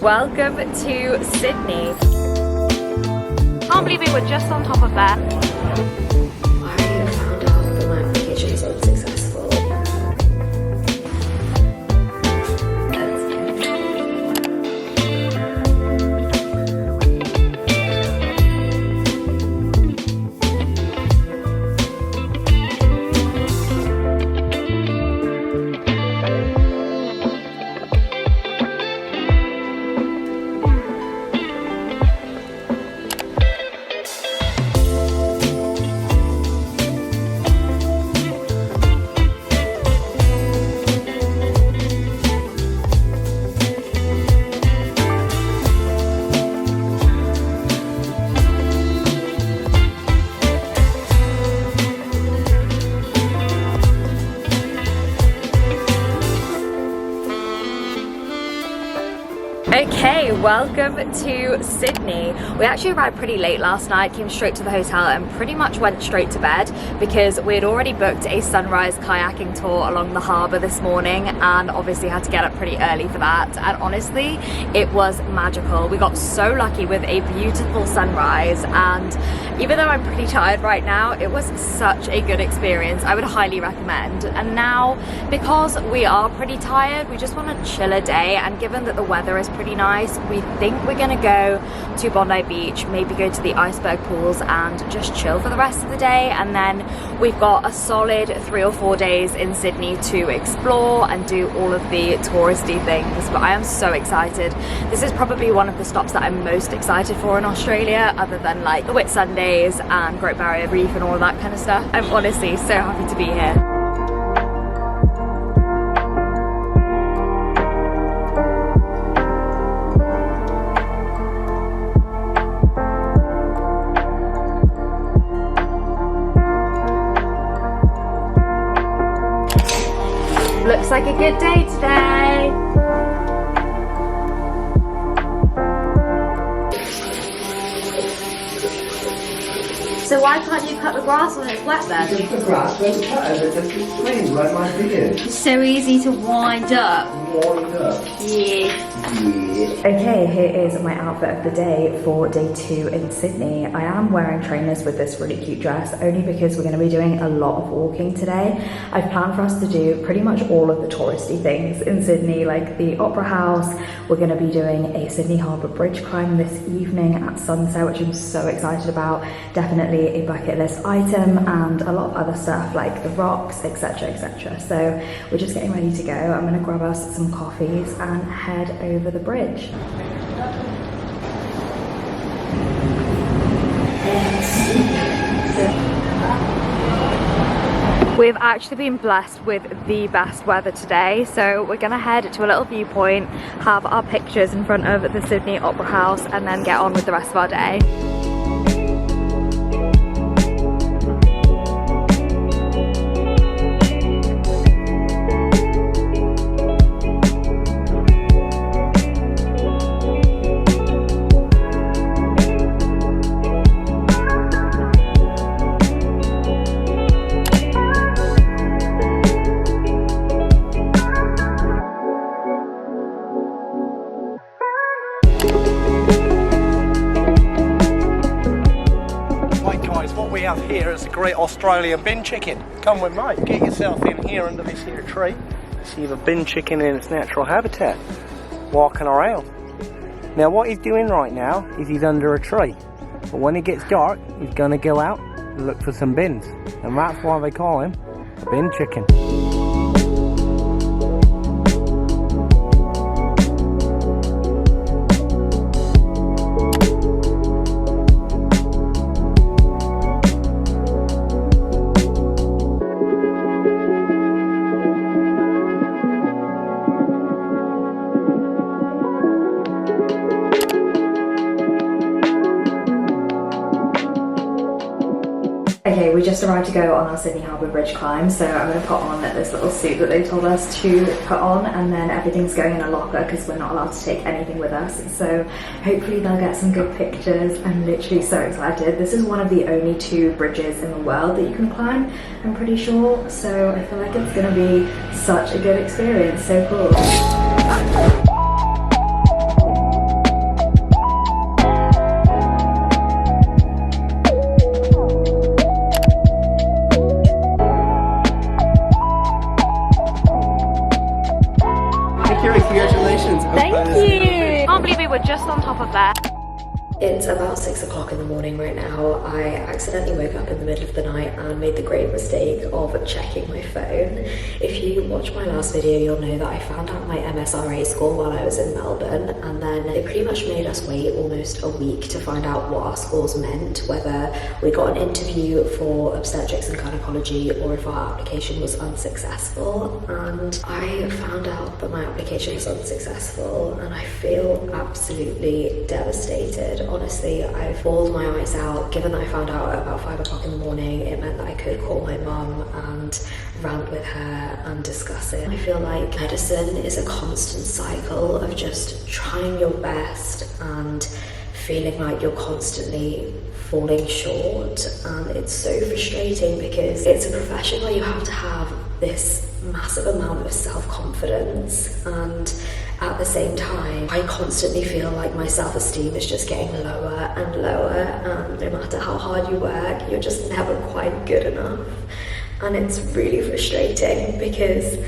Welcome to Sydney. Can't believe we were just on top of that. I found out that my application is unsuccessful. Okay, welcome to Sydney. We actually arrived pretty late last night, came straight to the hotel and pretty much went straight to bed because we had already booked a sunrise kayaking tour along the harbour this morning and obviously had to get up pretty early for that. And honestly, it was magical. We got so lucky with a beautiful sunrise, and even though I'm pretty tired right now, it was such a good experience. I would highly recommend. And now, because we are pretty tired, we just want to chill a day, and given that the weather is pretty nice, we think we're gonna go to Bondi Beach, maybe go to the iceberg pools and just chill for the rest of the day. And then we've got a solid 3 or 4 days in Sydney to explore and do all of the touristy things. But I am so excited. This is probably one of the stops that I'm most excited for in Australia, other than like the Whitsundays and Great Barrier Reef and all of that kind of stuff. I'm honestly so happy to be here. Looks like a good day today. So why can't you cut the grass when it's wet then? Because the grass won't cut it, it just swings like my video. It's so easy to wind up. Wind up. Yeah. Okay, here is my outfit of the day for day 2 in Sydney. I am wearing trainers with this really cute dress only because we're going to be doing a lot of walking today. I've planned for us to do pretty much all of the touristy things in Sydney, like the Opera House. We're going to be doing a Sydney Harbour Bridge climb this evening at sunset, which I'm so excited about. Definitely a bucket list item, and a lot of other stuff like the rocks, etc, etc. So we're just getting ready to go. I'm going to grab us some coffees and head over the bridge. We've actually been blessed with the best weather today, so we're gonna head to a little viewpoint, have our pictures in front of the Sydney Opera House, and then get on with the rest of our day. Here is a great Australian bin chicken. Come with me, get yourself in here under this here tree. See the bin chicken in its natural habitat, walking around. Now what he's doing right now is he's under a tree, but when it gets dark he's gonna go out and look for some bins, and that's why they call him a bin chicken. Okay, we just arrived to go on our Sydney Harbour Bridge climb, so I'm going to put on this little suit that they told us to put on, and then everything's going in a locker because we're not allowed to take anything with us. So hopefully they'll get some good pictures. I'm literally so excited. This is one of the only 2 bridges in the world that you can climb, I'm pretty sure, so I feel like it's going to be such a good experience. So cool. Congratulations. Thank you. Can't believe we were just on top of that. It's about 6 o'clock in the morning right now. I accidentally woke up in the middle of the night and made the great mistake of checking my phone. If you watch my last video, you'll know that I found out my MSRA score while I was in Melbourne, and then they pretty much made us wait almost a week to find out what our scores meant, whether we got an interview for obstetrics and gynecology or if our application was unsuccessful. And I found out that my application was unsuccessful, and I feel absolutely devastated. Honestly, I've bawled my eyes out. Given that I found out at about 5 o'clock in the morning, it meant that I could call my mum and rant with her and discuss it. I feel like medicine is a constant cycle of just trying your best and feeling like you're constantly falling short, and it's so frustrating because it's a profession where you have to have this massive amount of self-confidence, and at the same time I constantly feel like my self-esteem is just getting lower and lower, and no matter how hard you work, you're just never quite good enough. And it's really frustrating because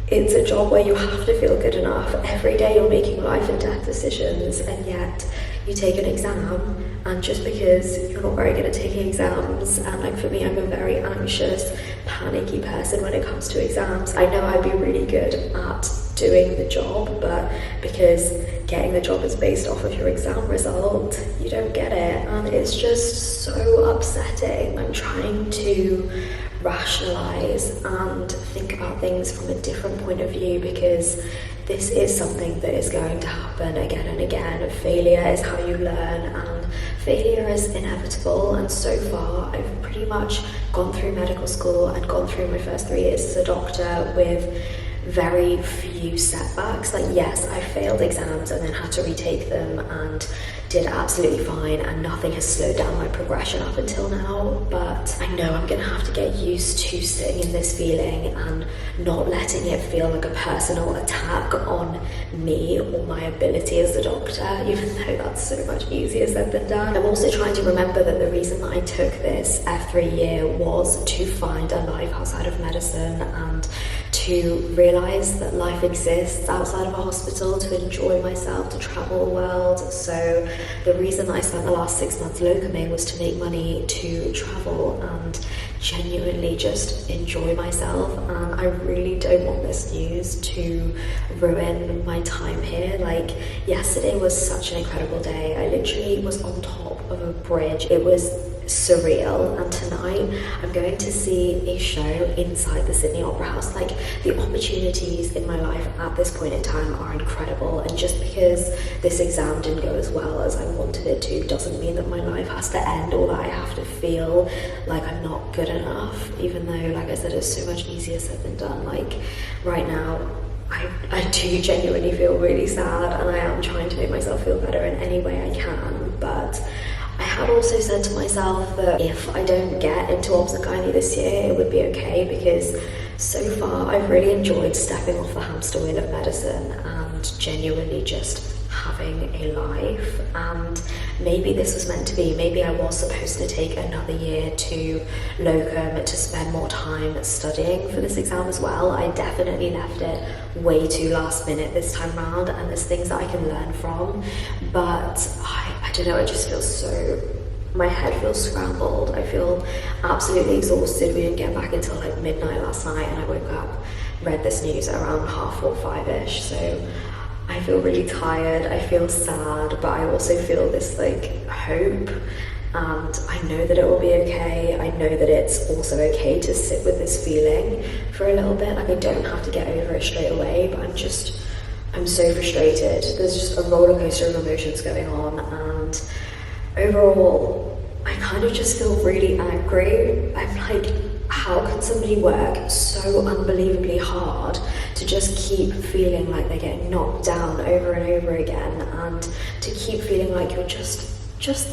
it's a job where you have to feel good enough. Every day you're making life and death decisions, and yet you take an exam, and just because you're not very good at taking exams, and like for me, I'm a very anxious, panicky person when it comes to exams. I know I'd be really good at doing the job, but because getting the job is based off of your exam result, you don't get it, and it's just so upsetting. I'm trying to rationalize and think about things from a different point of view, because this is something that is going to happen again and again. Failure is how you learn, and failure is inevitable. And so far I've pretty much gone through medical school and gone through my first 3 years as a doctor with very few setbacks. Like, yes, I failed exams and then had to retake them and did absolutely fine, and nothing has slowed down my progression up until now. But I know I'm gonna have to get used to sitting in this feeling and not letting it feel like a personal attack on me or my ability as a doctor, even though that's so much easier said than done. I'm also trying to remember that the reason that I took this F3 year was to find a life outside of medicine, and to realise that life exists outside of a hospital, to enjoy myself, to travel the world. So the reason I spent the last 6 months locuming was to make money to travel and genuinely just enjoy myself, and I really don't want this news to ruin my time here. Like, yesterday was such an incredible day. I literally was on top of a bridge. It was surreal, and tonight I'm going to see a show inside the Sydney Opera House. Like, the opportunities in my life at this point in time are incredible, and just because this exam didn't go as well as I wanted it to doesn't mean that my life has to end, or that I have to feel like I'm not good enough, even though, like I said, it's so much easier said than done. Like, right now I do genuinely feel really sad, and I am trying to make myself feel better in any way I can. But I had also said to myself that if I don't get into obs and gynae this year, it would be okay, because so far I've really enjoyed stepping off the hamster wheel of medicine and genuinely just having a life. And maybe this was meant to be. Maybe I was supposed to take another year to locum to spend more time studying for this exam as well. I definitely left it way too last minute this time round, and there's things that I can learn from, but I don't know, it just feels so, my head feels scrambled. I feel absolutely exhausted. We didn't get back until like midnight last night, and I woke up, read this news around 4:30, 5-ish, so I feel really tired, I feel sad, but I also feel this like hope, and I know that it will be okay. I know that it's also okay to sit with this feeling for a little bit. Like, I don't have to get over it straight away, but I'm so frustrated. There's just a roller coaster of emotions going on, and overall I kind of just feel really angry. I'm like, how can somebody work so unbelievably hard to just keep feeling like they're getting knocked down over and over again, and to keep feeling like you're just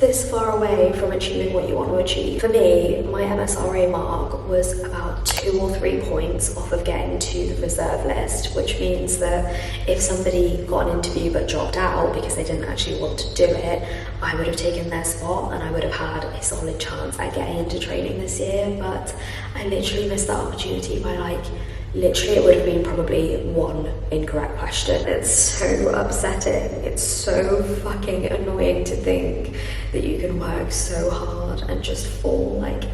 this far away from achieving what you want to achieve? For me, my MSRA mark was about 2 or 3 points off of getting to the reserve list, which means that if somebody got an interview but dropped out because they didn't actually want to do it, I would have taken their spot and I would have had a solid chance at getting into training this year. But I literally missed that opportunity by like literally it would have been probably one incorrect question. It's so upsetting. It's so fucking annoying to think that you can work so hard and just fall like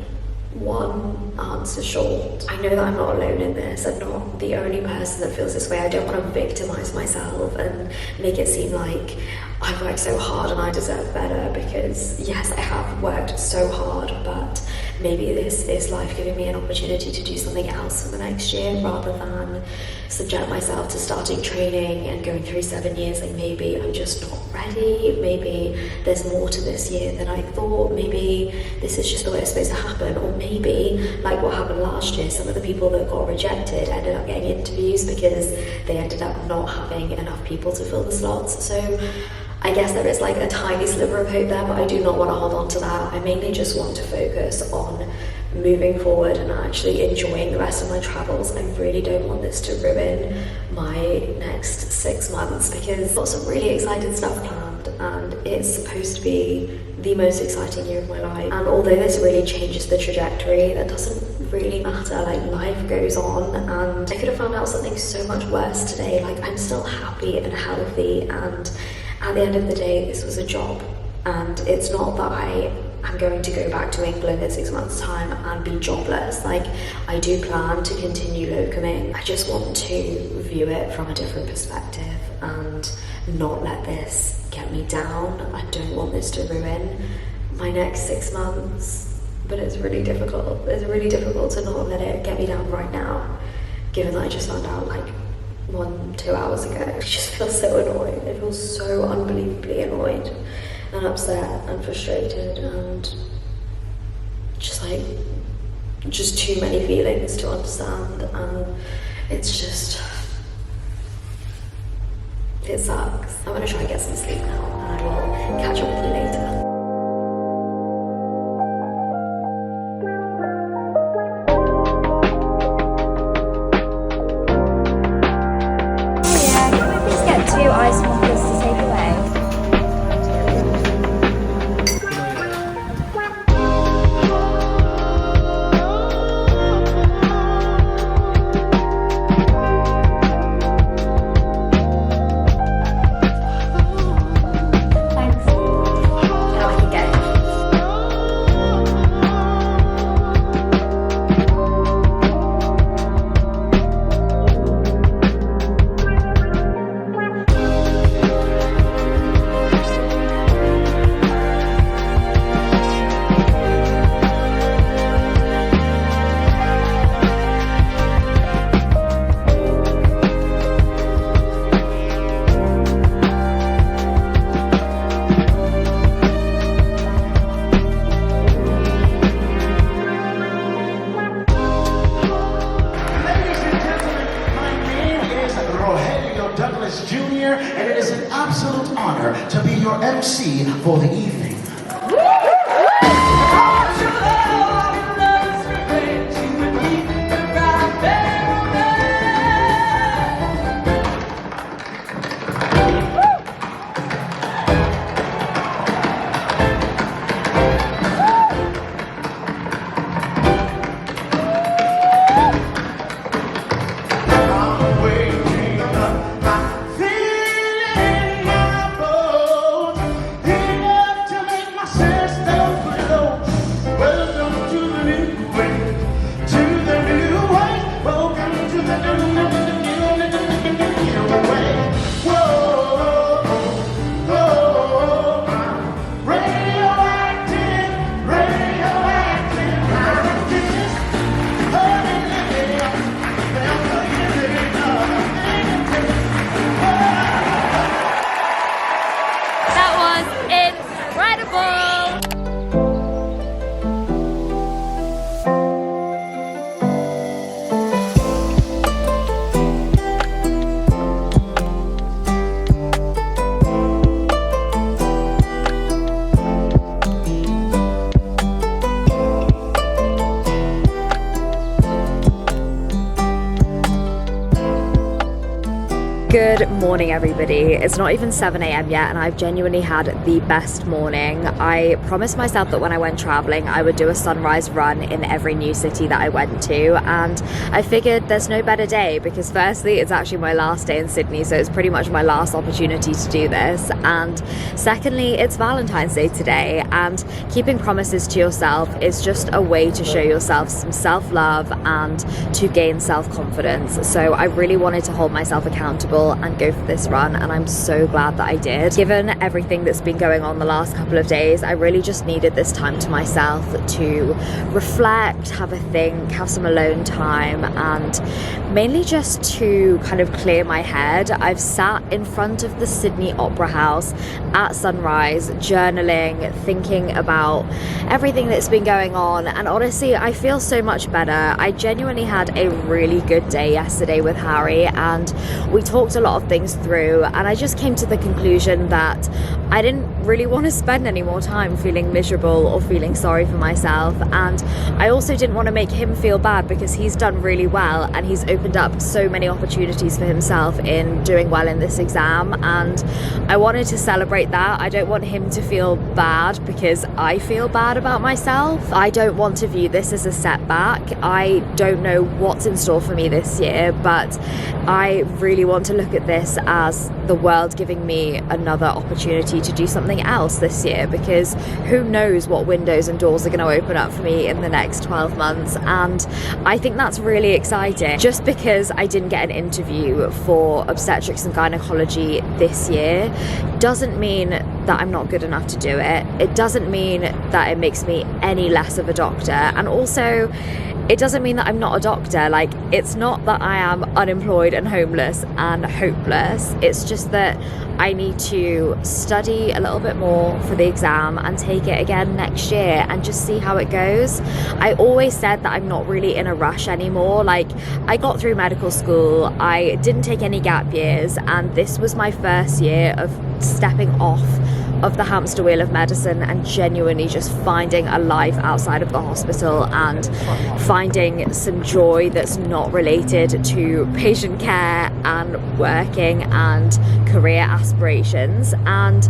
one answer short. I know that I'm not alone in this. I'm not the only person that feels this way. I don't want to victimize myself and make it seem like I've worked so hard and I deserve better, because yes, I have worked so hard, but maybe this is life giving me an opportunity to do something else for the next year, rather than subject myself to starting training and going through 7 years. Like, maybe I'm just not ready, maybe there's more to this year than I thought, maybe this is just the way it's supposed to happen, or maybe like what happened last year, some of the people that got rejected ended up getting interviews because they ended up not having enough people to fill the slots. So I guess there is like a tiny sliver of hope there, but I do not want to hold on to that. I mainly just want to focus on moving forward and actually enjoying the rest of my travels. I really don't want this to ruin my next 6 months, because I've got some really exciting stuff planned and it's supposed to be the most exciting year of my life. And although this really changes the trajectory, that doesn't really matter. Like, life goes on, and I could have found out something so much worse today. Like, I'm still happy and healthy, and at the end of the day, this was a job, and it's not that I am going to go back to England in 6 months' time and be jobless. Like, I do plan to continue locoming. I just want to view it from a different perspective and not let this get me down. I don't want this to ruin my next 6 months, but it's really difficult. It's really difficult to not let it get me down right now, given that I just found out like 1-2 hours ago. I just feel so annoyed. I feel so unbelievably annoyed and upset and frustrated, and just like, just too many feelings to understand, and it's just, it sucks. I'm gonna try and get some sleep now, and I will catch up with you later. Ice mockers to take away. Thanks. Now I can go. Jr., and it is an absolute honor to be your MC for the evening. To Good morning, everybody. It's not even 7 a.m. yet, and I've genuinely had the best morning. I promised myself that when I went traveling, I would do a sunrise run in every new city that I went to, and I figured there's no better day because firstly, it's actually my last day in Sydney, so it's pretty much my last opportunity to do this, and secondly, it's Valentine's Day today, and keeping promises to yourself is just a way to show yourself some self-love and to gain self-confidence. So I really wanted to hold myself accountable and go for this run, and I'm so glad that I did. Given everything that's been going on the last couple of days, I really just needed this time to myself to reflect, have a think, have some alone time, and mainly just to kind of clear my head. I've sat in front of the Sydney Opera House at sunrise, journaling, thinking about everything that's been going on, and honestly, I feel so much better. I genuinely had a really good day yesterday with Harry, and we talked a lot of things through, and I just came to the conclusion that I didn't really want to spend any more time feeling miserable or feeling sorry for myself, and I also didn't want to make him feel bad because he's done really well and he's opened up so many opportunities for himself in doing well in this exam, and I wanted to celebrate that. I don't want him to feel bad because I feel bad about myself. I don't want to view this as a setback. I don't know what's in store for me this year, but I really want to look at this as the world giving me another opportunity to do something else this year, because who knows what windows and doors are going to open up for me in the next 12 months, and I think that's really exciting. Just because I didn't get an interview for obstetrics and gynecology this year doesn't mean that I'm not good enough to do it. It doesn't mean that it makes me any less of a doctor, and also it doesn't mean that I'm not a doctor. Like, it's not that I am unemployed and homeless and hopeless. It's just that I need to study a little bit more for the exam and take it again next year and just see how it goes. I always said that I'm not really in a rush anymore. Like, I got through medical school, I didn't take any gap years, and this was my first year of stepping off of the hamster wheel of medicine and genuinely just finding a life outside of the hospital and finding some joy that's not related to patient care and working and career aspirations. And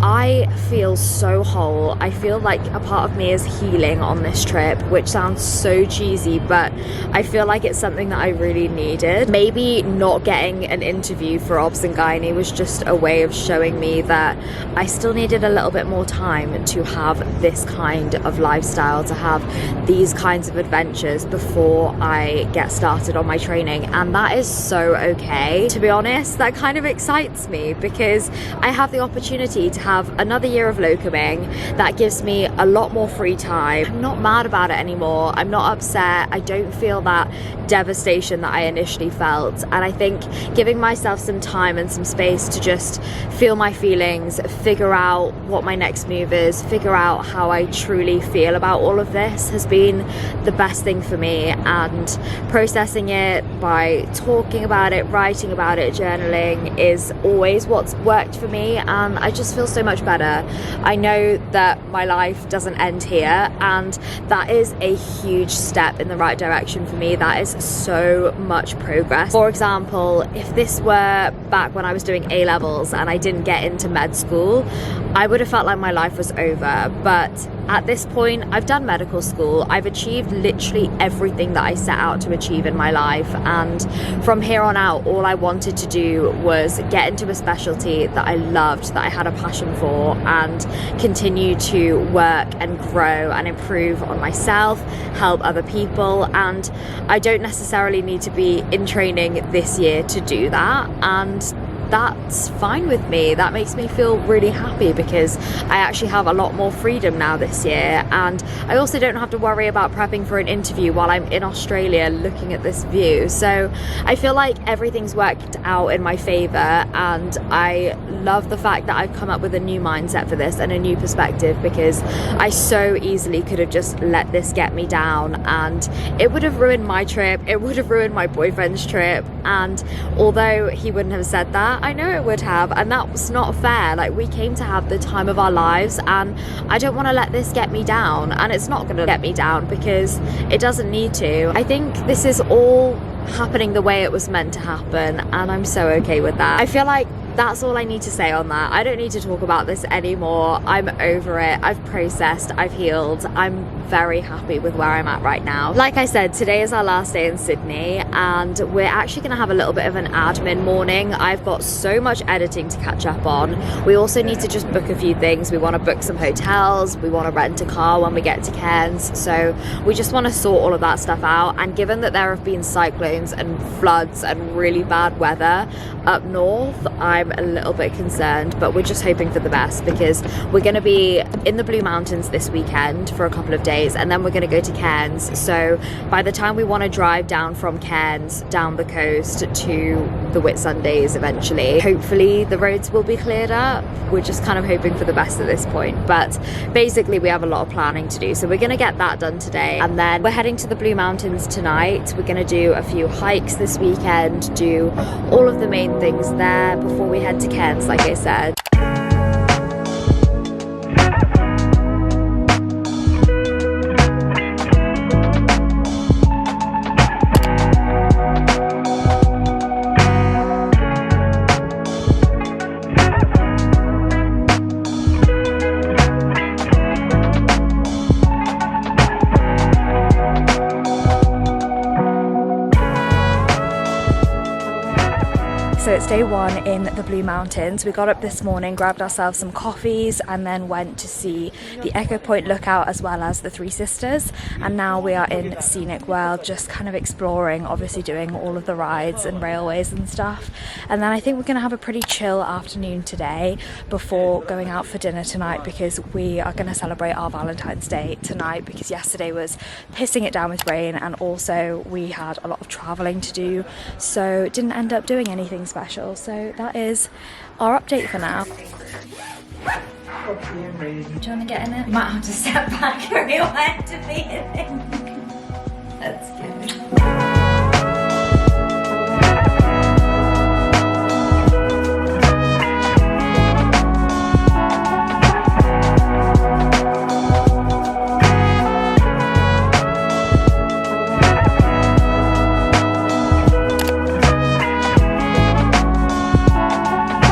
I feel so whole. I feel like a part of me is healing on this trip, which sounds so cheesy, but I feel like it's something that I really needed. Maybe not getting an interview for obs and gynae was just a way of showing me that I still needed a little bit more time to have this kind of lifestyle, to have these kinds of adventures before I get started on my training, and that is so okay. To be honest, that kind of excites me because I have the opportunity to have another year of locuming that gives me a lot more free time. I'm not mad about it anymore. I'm not upset. I don't feel that devastation that I initially felt, and I think giving myself some time and some space to just feel my feelings, figure out what my next move is, figure out how I truly feel about all of this has been the best thing for me, and processing it by talking about it, writing about it, journaling is always what's worked for me, and I just feel so much better. I know that my life doesn't end here, and that is a huge step in the right direction for me. That is so much progress. For example, if this were back when I was doing A-levels and I didn't get into med school, I would have felt like my life was over, but at this point, I've done medical school. I've achieved literally everything that I set out to achieve in my life, and from here on out, all I wanted to do was get into a specialty that I loved, that I had a passion for, and continue to work and grow and improve on myself, help other people, and I don't necessarily need to be in training this year to do that, and that's fine with me. That makes me feel really happy because I actually have a lot more freedom now this year, and I also don't have to worry about prepping for an interview while I'm in Australia looking at this view. So I feel like everything's worked out in my favor, and I love the fact that I've come up with a new mindset for this and a new perspective, because I so easily could have just let this get me down, and it would have ruined my trip, it would have ruined my boyfriend's trip, and although he wouldn't have said that, I know it would have, and that's not fair. Like, we came to have the time of our lives, and I don't want to let this get me down, and it's not going to get me down because it doesn't need to. I think this is all happening the way it was meant to happen, and I'm so okay with that. I feel like that's all I need to say on that. I don't need to talk about this anymore. I'm over it. I've processed, I've healed. I'm very happy with where I'm at right now. Like I said, today is our last day in Sydney, and we're actually gonna have a little bit of an admin morning. I've got so much editing to catch up on. We also need to just book a few things. We wanna book some hotels, we wanna rent a car when we get to Cairns. So we just wanna sort all of that stuff out. And given that there have been cyclones and floods and really bad weather up north, I'm a little bit concerned, but we're just hoping for the best because we're going to be in the Blue Mountains this weekend for a couple of days, and then we're going to go to Cairns. So by the time we want to drive down from Cairns down the coast to the Whitsundays eventually, hopefully the roads will be cleared up. We're just kind of hoping for the best at this point, but basically we have a lot of planning to do, so we're going to get that done today, and then we're heading to the Blue Mountains tonight. We're going to do a few hikes this weekend, do all of the main things there before we head to Cairns, like I said. So it's day one in the Blue Mountains. We got up this morning, grabbed ourselves some coffees, and then went to see the Echo Point lookout as well as the Three Sisters. And now we are in Scenic World, just kind of exploring, obviously doing all of the rides and railways and stuff. And then I think we're going to have a pretty chill afternoon today before going out for dinner tonight, because we are going to celebrate our Valentine's Day tonight, because yesterday was pissing it down with rain, and also we had a lot of traveling to do, so didn't end up doing anything special. So that is our update for now. Do you want to get in it? Might have to step back or you want to be in it. Let's go.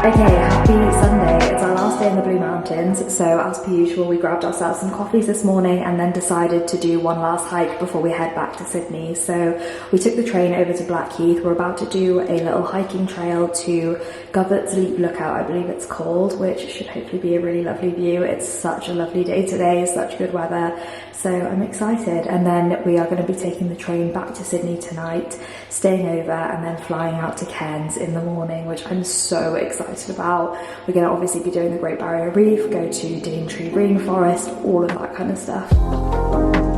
Okay, happy Sunday. It's our last day in the Blue Mountains, so as per usual we grabbed ourselves some coffees this morning and then decided to do one last hike before we head back to Sydney. So we took the train over to Blackheath. We're about to do a little hiking trail to Govert's Leap Lookout, I believe it's called, which should hopefully be a really lovely view. It's such a lovely day today, such good weather, so I'm excited. And then we are going to be taking the train back to Sydney tonight, staying over, and then flying out to Cairns in the morning, which I'm so excited about. We're going to obviously be doing the Great Barrier Reef, go to Daintree Rainforest, all of that kind of stuff.